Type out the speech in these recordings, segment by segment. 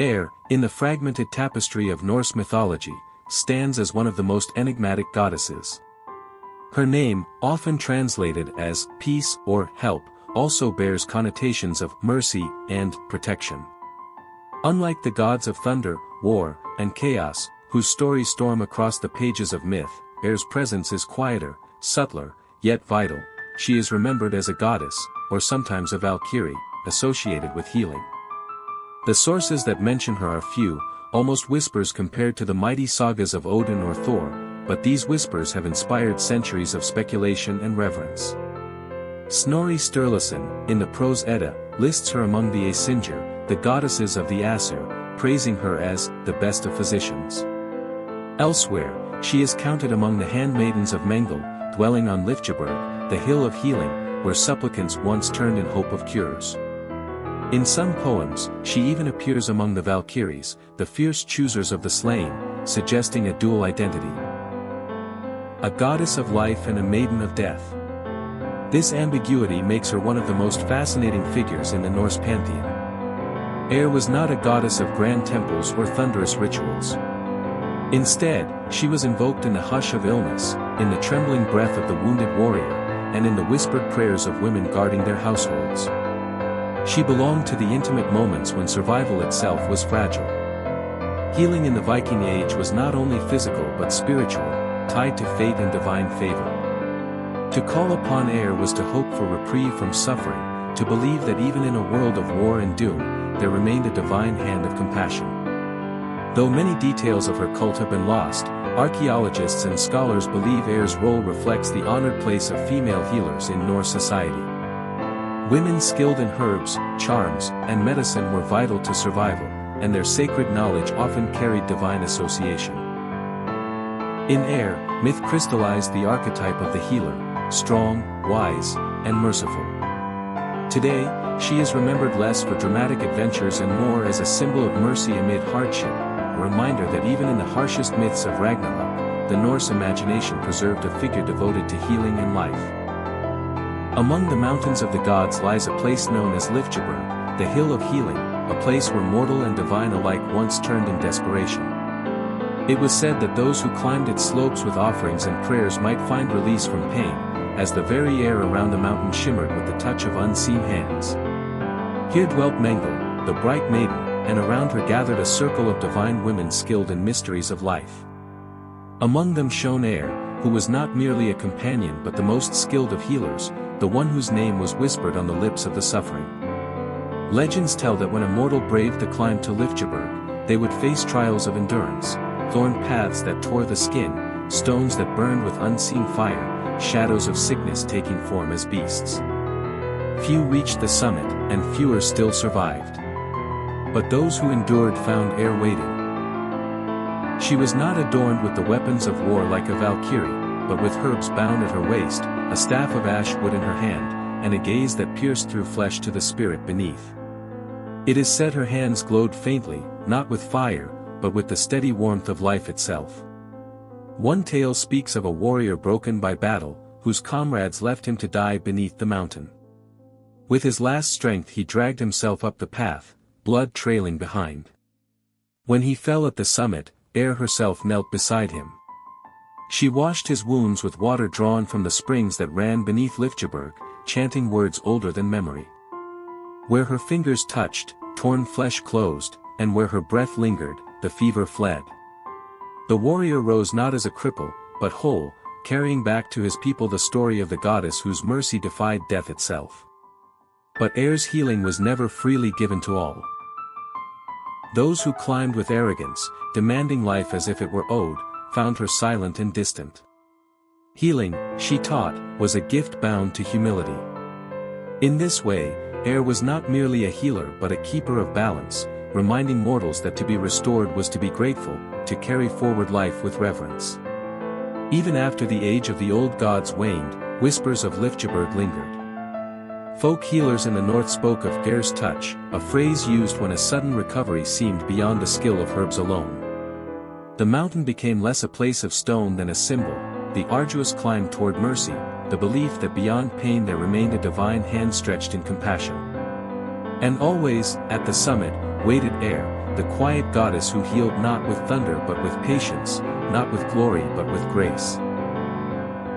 Air, in the fragmented tapestry of Norse mythology, stands as one of the most enigmatic goddesses. Her name, often translated as peace or help, also bears connotations of mercy and protection. Unlike the gods of thunder, war, and chaos, whose stories storm across the pages of myth, Air's presence is quieter, subtler, yet vital. She is remembered as a goddess, or sometimes a Valkyrie, associated with healing. The sources that mention her are few, almost whispers compared to the mighty sagas of Odin or Thor, but these whispers have inspired centuries of speculation and reverence. Snorri Sturluson, in the Prose Edda, lists her among the Æsir, the goddesses of the Æsir, praising her as the best of physicians. Elsewhere, she is counted among the handmaidens of Mengel, dwelling on Lifjeberg, the hill of healing, where supplicants once turned in hope of cures. In some poems, she even appears among the Valkyries, the fierce choosers of the slain, suggesting a dual identity. A goddess of life and a maiden of death. This ambiguity makes her one of the most fascinating figures in the Norse pantheon. Air was not a goddess of grand temples or thunderous rituals. Instead, she was invoked in the hush of illness, in the trembling breath of the wounded warrior, and in the whispered prayers of women guarding their households. She belonged to the intimate moments when survival itself was fragile. Healing in the Viking Age was not only physical but spiritual, tied to fate and divine favor. To call upon Air was to hope for reprieve from suffering, to believe that even in a world of war and doom, there remained a divine hand of compassion. Though many details of her cult have been lost, archaeologists and scholars believe Air's role reflects the honored place of female healers in Norse society. Women skilled in herbs, charms, and medicine were vital to survival, and their sacred knowledge often carried divine association. In Air, myth crystallized the archetype of the healer, strong, wise, and merciful. Today, she is remembered less for dramatic adventures and more as a symbol of mercy amid hardship, a reminder that even in the harshest myths of Ragnarok, the Norse imagination preserved a figure devoted to healing and life. Among the mountains of the gods lies a place known as Lifjeberg, the Hill of Healing, a place where mortal and divine alike once turned in desperation. It was said that those who climbed its slopes with offerings and prayers might find release from pain, as the very air around the mountain shimmered with the touch of unseen hands. Here dwelt Mengel, the bright maiden, and around her gathered a circle of divine women skilled in mysteries of life. Among them shone Air, who was not merely a companion but the most skilled of healers, the one whose name was whispered on the lips of the suffering. Legends tell that when a mortal braved the climb to Lifjeberg, they would face trials of endurance, thorn paths that tore the skin, stones that burned with unseen fire, shadows of sickness taking form as beasts. Few reached the summit, and fewer still survived. But those who endured found Air waiting. She was not adorned with the weapons of war like a Valkyrie, but with herbs bound at her waist, a staff of ash wood in her hand, and a gaze that pierced through flesh to the spirit beneath. It is said her hands glowed faintly, not with fire, but with the steady warmth of life itself. One tale speaks of a warrior broken by battle, whose comrades left him to die beneath the mountain. With his last strength he dragged himself up the path, blood trailing behind. When he fell at the summit, Air herself knelt beside him. She washed his wounds with water drawn from the springs that ran beneath Lifjeberg, chanting words older than memory. Where her fingers touched, torn flesh closed, and where her breath lingered, the fever fled. The warrior rose not as a cripple, but whole, carrying back to his people the story of the goddess whose mercy defied death itself. But Air's healing was never freely given to all. Those who climbed with arrogance, demanding life as if it were owed, found her silent and distant. Healing, she taught, was a gift bound to humility. In this way, Air was not merely a healer but a keeper of balance, reminding mortals that to be restored was to be grateful, to carry forward life with reverence. Even after the age of the old gods waned, whispers of Lifjeberg lingered. Folk healers in the north spoke of Air's touch, a phrase used when a sudden recovery seemed beyond the skill of herbs alone. The mountain became less a place of stone than a symbol, the arduous climb toward mercy, the belief that beyond pain there remained a divine hand stretched in compassion. And always, at the summit, waited Air, the quiet goddess who healed not with thunder but with patience, not with glory but with grace.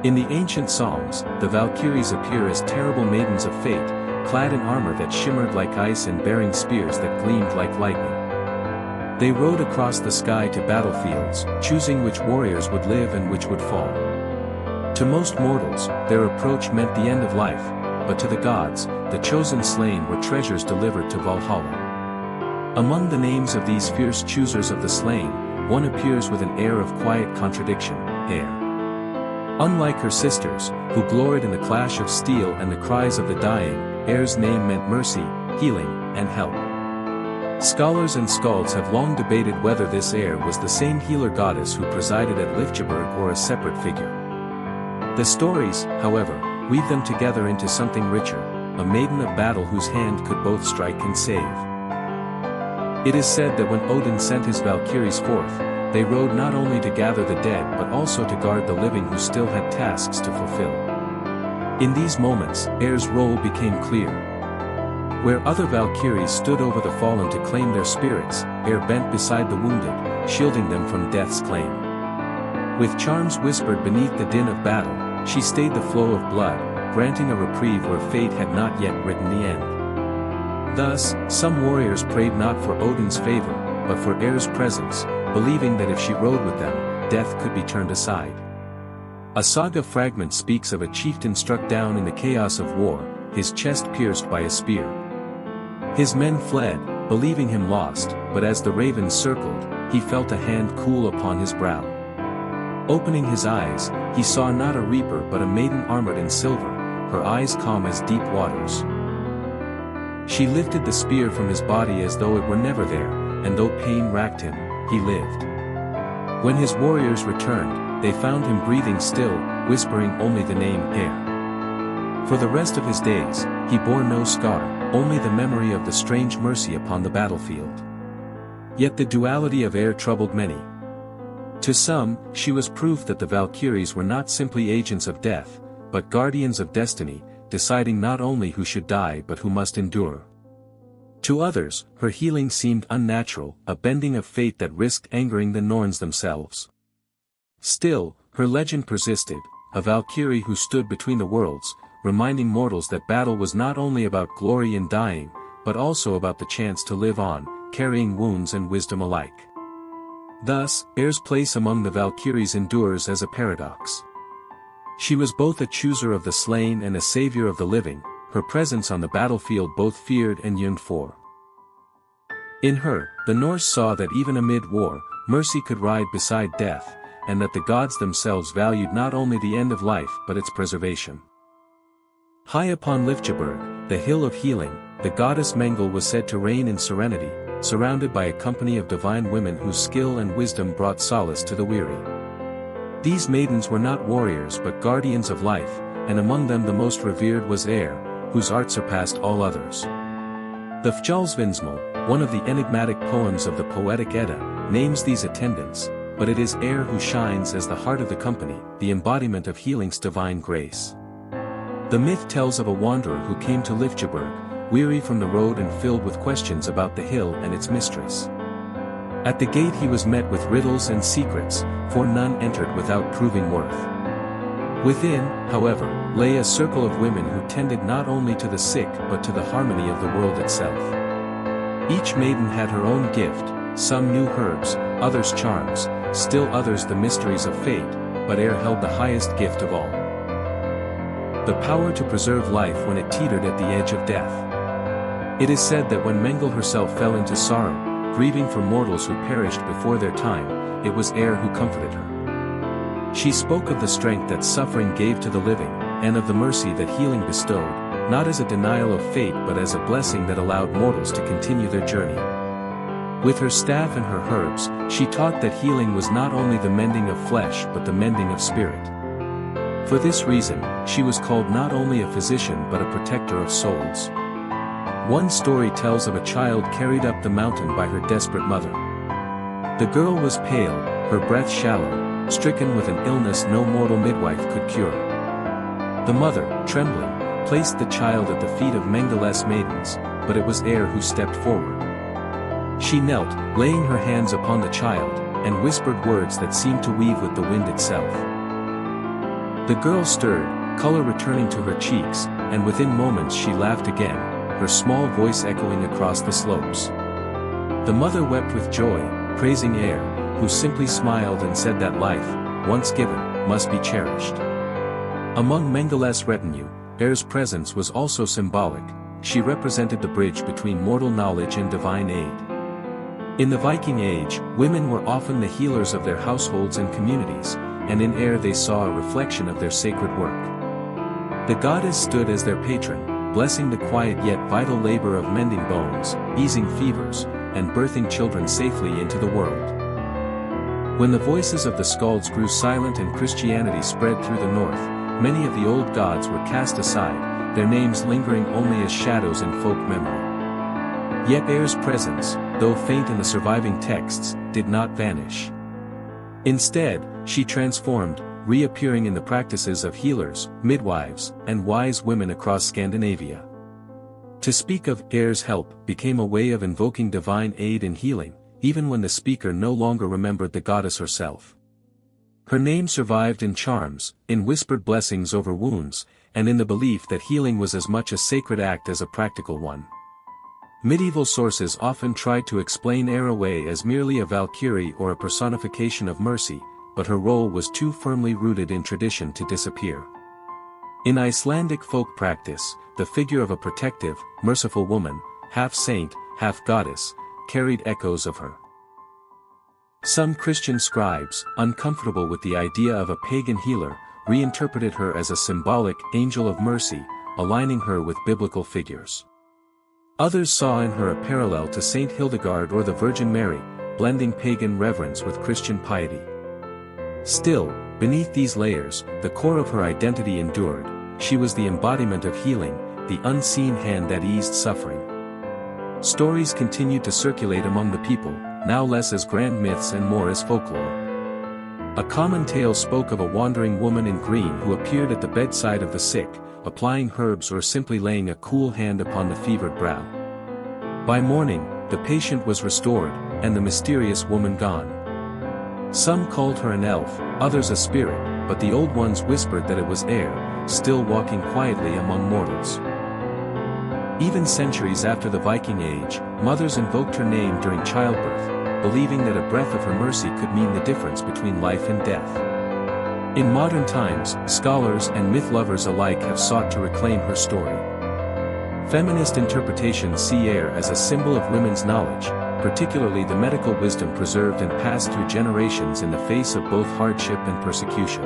In the ancient songs, the Valkyries appear as terrible maidens of fate, clad in armor that shimmered like ice and bearing spears that gleamed like lightning. They rode across the sky to battlefields, choosing which warriors would live and which would fall. To most mortals, their approach meant the end of life, but to the gods, the chosen slain were treasures delivered to Valhalla. Among the names of these fierce choosers of the slain, one appears with an air of quiet contradiction, Air. Unlike her sisters, who gloried in the clash of steel and the cries of the dying, Air's name meant mercy, healing, and help. Scholars and skalds have long debated whether this Air was the same healer goddess who presided at Lifgeberg or a separate figure. The stories, however, weave them together into something richer, a maiden of battle whose hand could both strike and save. It is said that when Odin sent his Valkyries forth, they rode not only to gather the dead but also to guard the living who still had tasks to fulfill. In these moments, Air's role became clear. Where other Valkyries stood over the fallen to claim their spirits, Air bent beside the wounded, shielding them from death's claim. With charms whispered beneath the din of battle, she stayed the flow of blood, granting a reprieve where fate had not yet written the end. Thus, some warriors prayed not for Odin's favor, but for Air's presence, believing that if she rode with them, death could be turned aside. A saga fragment speaks of a chieftain struck down in the chaos of war, his chest pierced by a spear. His men fled, believing him lost, but as the ravens circled, he felt a hand cool upon his brow. Opening his eyes, he saw not a reaper but a maiden armored in silver, her eyes calm as deep waters. She lifted the spear from his body as though it were never there, and though pain racked him, he lived. When his warriors returned, they found him breathing still, whispering only the name Air. For the rest of his days, he bore no scar, only the memory of the strange mercy upon the battlefield. Yet the duality of Air troubled many. To some, she was proof that the Valkyries were not simply agents of death, but guardians of destiny, deciding not only who should die but who must endure. To others, her healing seemed unnatural, a bending of fate that risked angering the Norns themselves. Still, her legend persisted, a Valkyrie who stood between the worlds, reminding mortals that battle was not only about glory and dying, but also about the chance to live on, carrying wounds and wisdom alike. Thus, Air's place among the Valkyries endures as a paradox. She was both a chooser of the slain and a savior of the living, her presence on the battlefield both feared and yearned for. In her, the Norse saw that even amid war, mercy could ride beside death, and that the gods themselves valued not only the end of life but its preservation. High upon Lifgeberg, the hill of healing, the goddess Mengel was said to reign in serenity, surrounded by a company of divine women whose skill and wisdom brought solace to the weary. These maidens were not warriors but guardians of life, and among them the most revered was Air, whose art surpassed all others. The Fjalsvindsmal, one of the enigmatic poems of the Poetic Edda, names these attendants, but it is Air who shines as the heart of the company, the embodiment of healing's divine grace. The myth tells of a wanderer who came to Lifgeberg, weary from the road and filled with questions about the hill and its mistress. At the gate he was met with riddles and secrets, for none entered without proving worth. Within, however, lay a circle of women who tended not only to the sick but to the harmony of the world itself. Each maiden had her own gift, some knew herbs, others charms, still others the mysteries of fate, but Air held the highest gift of all: the power to preserve life when it teetered at the edge of death. It is said that when Mengel herself fell into sorrow, grieving for mortals who perished before their time, it was Air who comforted her. She spoke of the strength that suffering gave to the living, and of the mercy that healing bestowed, not as a denial of fate but as a blessing that allowed mortals to continue their journey. With her staff and her herbs, she taught that healing was not only the mending of flesh but the mending of spirit. For this reason, she was called not only a physician but a protector of souls. One story tells of a child carried up the mountain by her desperate mother. The girl was pale, her breath shallow, stricken with an illness no mortal midwife could cure. The mother, trembling, placed the child at the feet of Mengel's maidens, but it was Air who stepped forward. She knelt, laying her hands upon the child, and whispered words that seemed to weave with the wind itself. The girl stirred, color returning to her cheeks, and within moments she laughed again, her small voice echoing across the slopes. The mother wept with joy, praising Air, who simply smiled and said that life, once given, must be cherished. Among Mengel's retinue, Air's presence was also symbolic. She represented the bridge between mortal knowledge and divine aid. In the Viking Age, women were often the healers of their households and communities, and in Air they saw a reflection of their sacred work. The goddess stood as their patron, blessing the quiet yet vital labor of mending bones, easing fevers, and birthing children safely into the world. When the voices of the skalds grew silent and Christianity spread through the north, many of the old gods were cast aside, their names lingering only as shadows in folk memory. Yet Air's presence, though faint in the surviving texts, did not vanish. Instead, she transformed, reappearing in the practices of healers, midwives, and wise women across Scandinavia. To speak of Air's help became a way of invoking divine aid and healing, even when the speaker no longer remembered the goddess herself. Her name survived in charms, in whispered blessings over wounds, and in the belief that healing was as much a sacred act as a practical one. Medieval sources often tried to explain Air away as merely a Valkyrie or a personification of mercy, but her role was too firmly rooted in tradition to disappear. In Icelandic folk practice, the figure of a protective, merciful woman, half saint, half goddess, carried echoes of her. Some Christian scribes, uncomfortable with the idea of a pagan healer, reinterpreted her as a symbolic angel of mercy, aligning her with biblical figures. Others saw in her a parallel to Saint Hildegard or the Virgin Mary, blending pagan reverence with Christian piety. Still, beneath these layers, the core of her identity endured. She was the embodiment of healing, the unseen hand that eased suffering. Stories continued to circulate among the people, now less as grand myths and more as folklore. A common tale spoke of a wandering woman in green who appeared at the bedside of the sick, applying herbs or simply laying a cool hand upon the fevered brow. By morning, the patient was restored, and the mysterious woman gone. Some called her an elf, others a spirit, but the old ones whispered that it was Air, still walking quietly among mortals. Even centuries after the Viking Age, mothers invoked her name during childbirth, believing that a breath of her mercy could mean the difference between life and death. In modern times, scholars and myth lovers alike have sought to reclaim her story. Feminist interpretations see Air as a symbol of women's knowledge, particularly the medical wisdom preserved and passed through generations in the face of both hardship and persecution.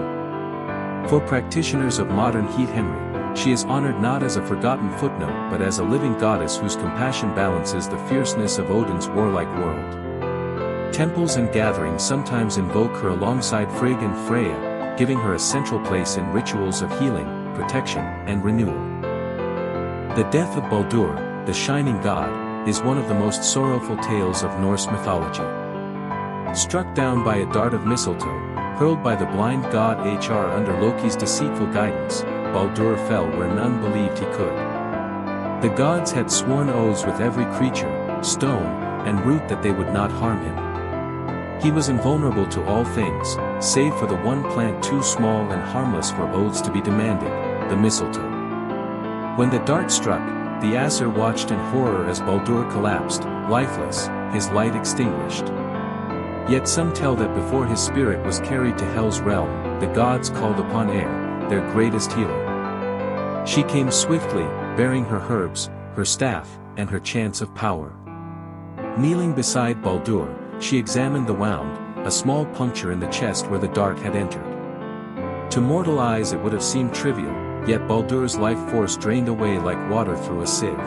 For practitioners of modern Heath Henry, she is honored not as a forgotten footnote but as a living goddess whose compassion balances the fierceness of Odin's warlike world. Temples and gatherings sometimes invoke her alongside Frigg and Freya, giving her a central place in rituals of healing, protection, and renewal. The death of Baldur, the shining god, is one of the most sorrowful tales of Norse mythology. Struck down by a dart of mistletoe, hurled by the blind god Hr under Loki's deceitful guidance, Baldur fell where none believed he could. The gods had sworn oaths with every creature, stone, and root that they would not harm him. He was invulnerable to all things, save for the one plant too small and harmless for oaths to be demanded, the mistletoe. When the dart struck, the Æsir watched in horror as Baldur collapsed, lifeless, his light extinguished. Yet some tell that before his spirit was carried to Hel's realm, the gods called upon Air, their greatest healer. She came swiftly, bearing her herbs, her staff, and her chants of power. Kneeling beside Baldur, she examined the wound, a small puncture in the chest where the dart had entered. To mortal eyes it would have seemed trivial, yet Baldur's life force drained away like water through a sieve.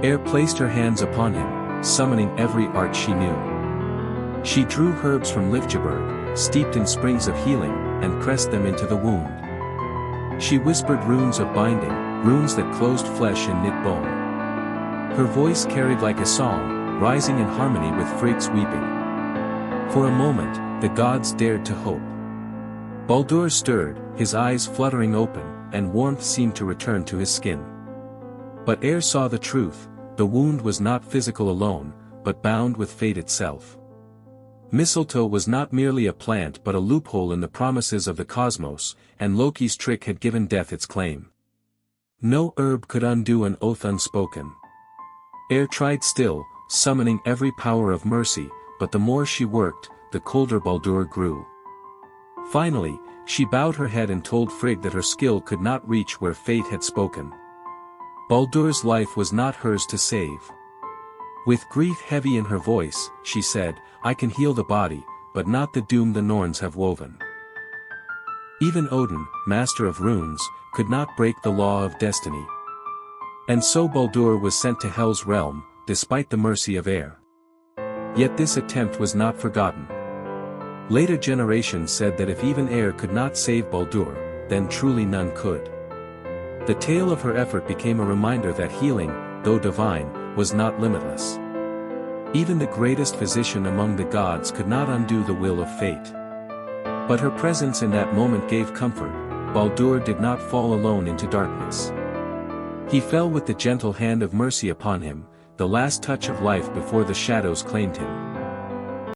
Air placed her hands upon him, summoning every art she knew. She drew herbs from Lifgeberg, steeped in springs of healing, and pressed them into the wound. She whispered runes of binding, runes that closed flesh and knit bone. Her voice carried like a song, rising in harmony with Frigg's weeping. For a moment, the gods dared to hope. Baldur stirred, his eyes fluttering open, and warmth seemed to return to his skin. But Air saw the truth, the wound was not physical alone, but bound with fate itself. Mistletoe was not merely a plant but a loophole in the promises of the cosmos, and Loki's trick had given death its claim. No herb could undo an oath unspoken. Air tried still, summoning every power of mercy, but the more she worked, the colder Baldur grew. Finally, she bowed her head and told Frigg that her skill could not reach where fate had spoken. Baldur's life was not hers to save. With grief heavy in her voice, she said, "I can heal the body, but not the doom the Norns have woven." Even Odin, master of runes, could not break the law of destiny. And so Baldur was sent to Hel's realm, despite the mercy of Air. Yet this attempt was not forgotten. Later generations said that if even Air could not save Baldur, then truly none could. The tale of her effort became a reminder that healing, though divine, was not limitless. Even the greatest physician among the gods could not undo the will of fate. But her presence in that moment gave comfort. Baldur did not fall alone into darkness. He fell with the gentle hand of mercy upon him, the last touch of life before the shadows claimed him.